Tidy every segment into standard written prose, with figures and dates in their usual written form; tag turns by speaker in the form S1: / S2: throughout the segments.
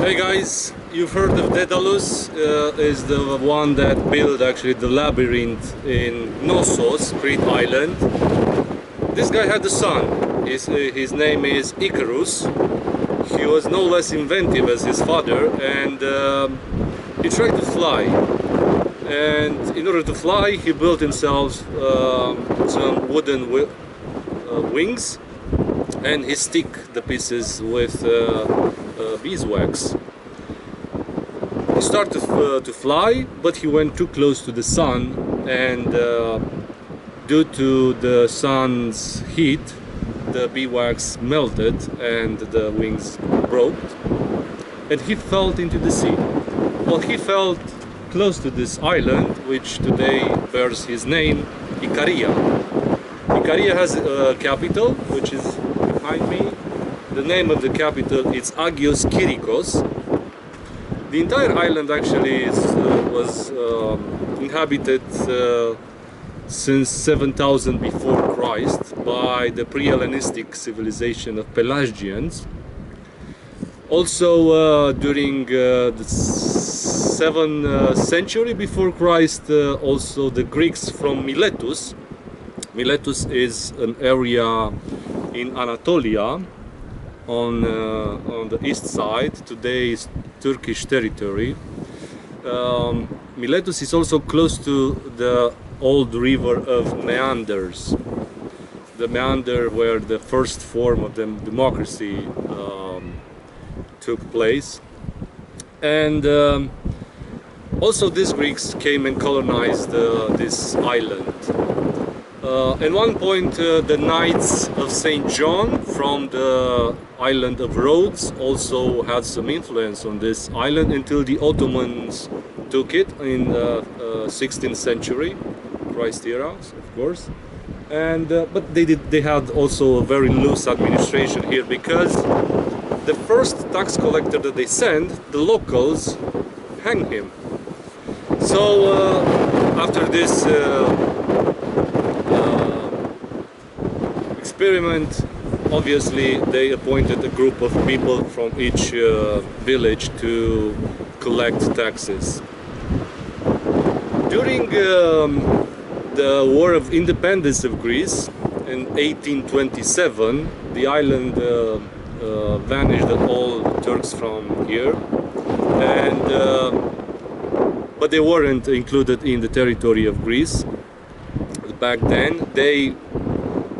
S1: Hey guys, you've heard of Daedalus, is the one that built actually the labyrinth in Knossos, Crete Island. This guy had a son. His name is Icarus. He was no less inventive as his father, and he tried to fly. And in order to fly, he built himself some wooden wings, and he stick the pieces with beeswax. He started to fly, but he went too close to the sun, and due to the sun's heat, the beeswax melted and the wings broke, and he fell into the sea. Well, he fell close to this island, which today bears his name, Icaria. Icaria has a capital, which is behind me. The name of the capital is Agios, Kirikos. The entire island actually was inhabited since 7000 before Christ by the pre-Hellenistic civilization of Pelagians. Also during the 7th century before Christ, also the Greeks from Miletus. Miletus is an area in Anatolia on the east side. Today is Turkish territory. Miletus is also close to the old river of Meanders. The Meander where the first form of the democracy took place. And also these Greeks came and colonized this island. At one point the Knights of St. John from the island of Rhodes also had some influence on this island until the Ottomans took it in the 16th century, Christ era, of course. And but they had also a very loose administration here, because the first tax collector that they sent, the locals hanged him. So after this experiment, obviously they appointed a group of people from each village to collect taxes. During the War of Independence of Greece in 1827, the island vanished all Turks from here, and but they weren't included in the territory of Greece back then. They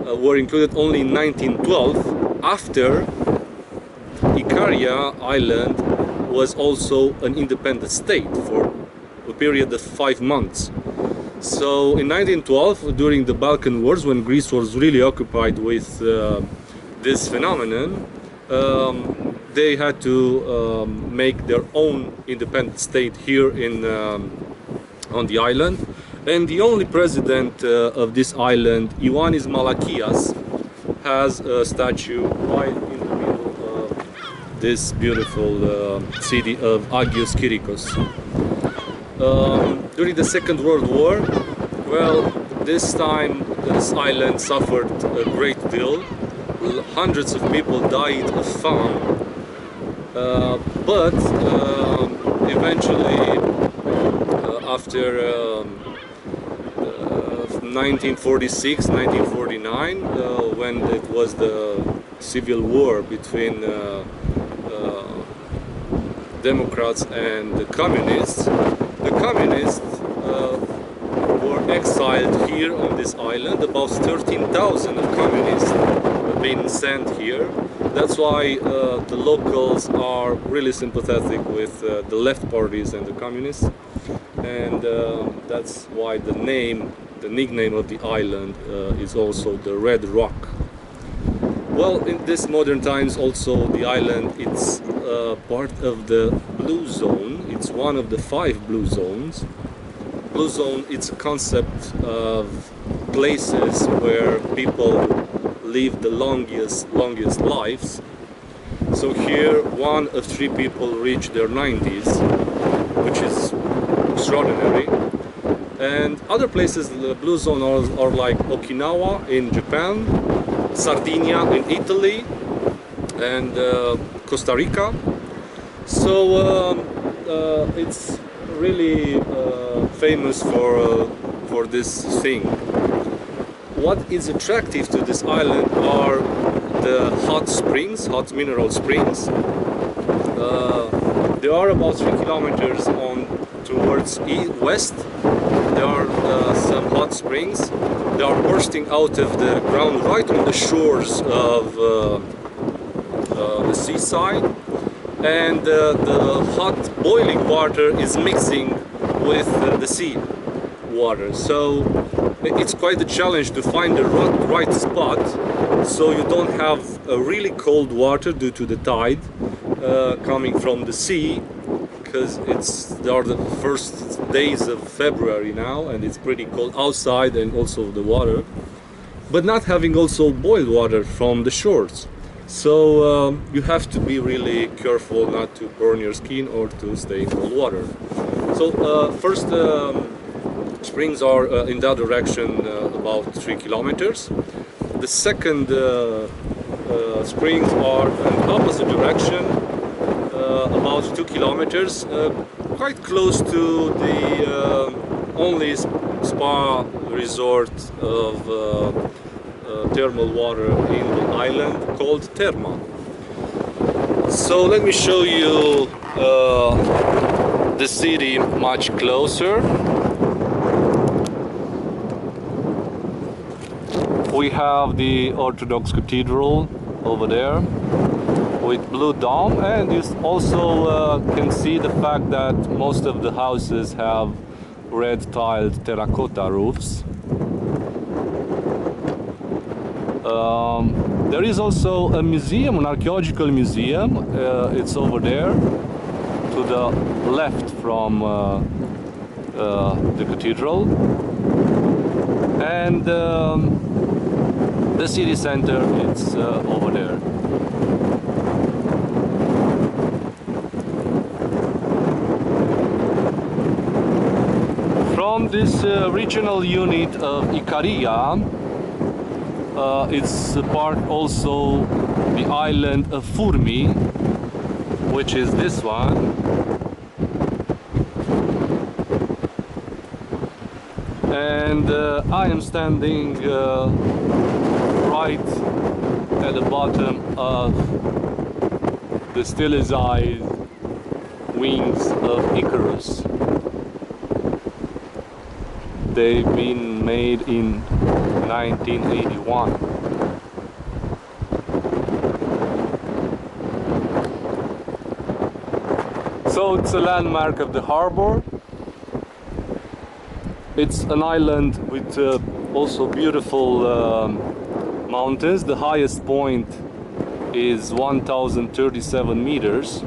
S1: were included only in 1912, after Icaria Island was also an independent state for a period of 5 months. So in 1912, during the Balkan Wars, when Greece was really occupied with this phenomenon, they had to make their own independent state here in on the island. And the only president of this island, Ioannis Malakias, has a statue right in the middle of this beautiful city of Agios Kirikos. During the Second World War, well, this time this island suffered a great deal. Hundreds of people died of famine, but eventually, after 1946, 1949, when it was the civil war between Democrats and the communists were exiled here on this island. About 13,000 of communists have been sent here. That's why the locals are really sympathetic with the left parties and the communists, and that's why the nickname of the island is also the Red Rock. Well, in this modern times also the island, it's part of the Blue Zone. It's one of the 5 blue zones. Blue Zone, it's a concept of places where people live the longest lives. So here 1 of 3 people reach their 90s, which is extraordinary. And other places in the Blue Zone are like Okinawa in Japan, Sardinia in Italy, and Costa Rica. So it's really famous for this thing. What is attractive to this island are the hot springs, hot mineral springs. They are about 3 kilometers on towards west. There are some hot springs. They are bursting out of the ground right on the shores of the seaside, and the hot boiling water is mixing with the sea water. So it's quite a challenge to find the right spot, so you don't have a really cold water due to the tide coming from the sea, because they are the first days of February now and it's pretty cold outside and also the water, but not having also boiled water from the shores. So you have to be really careful not to burn your skin or to stay in cold water. So first springs are in that direction, about 3 kilometers. The second springs are in the opposite direction, about 2 kilometers, quite close to the only spa resort of thermal water in the island, called Therma. So let me show you the city much closer. We have the Orthodox Cathedral over there with blue dome, and you also can see the fact that most of the houses have red tiled terracotta roofs. There is also a museum, an archaeological museum. It's over there to the left from the cathedral, and the city center is over there. From this regional unit of Icaria, it's part also the island of Furmi, which is this one. And I am standing right at the bottom of the stilized wings of Icarus. They've been made in 1981. So it's a landmark of the harbor. It's an island with also beautiful mountains. The highest point is 1037 meters.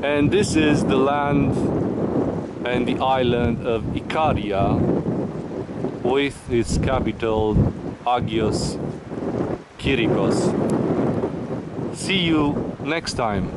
S1: And this is the land and the island of Icaria, with its capital Agios, Kirikos. See you next time.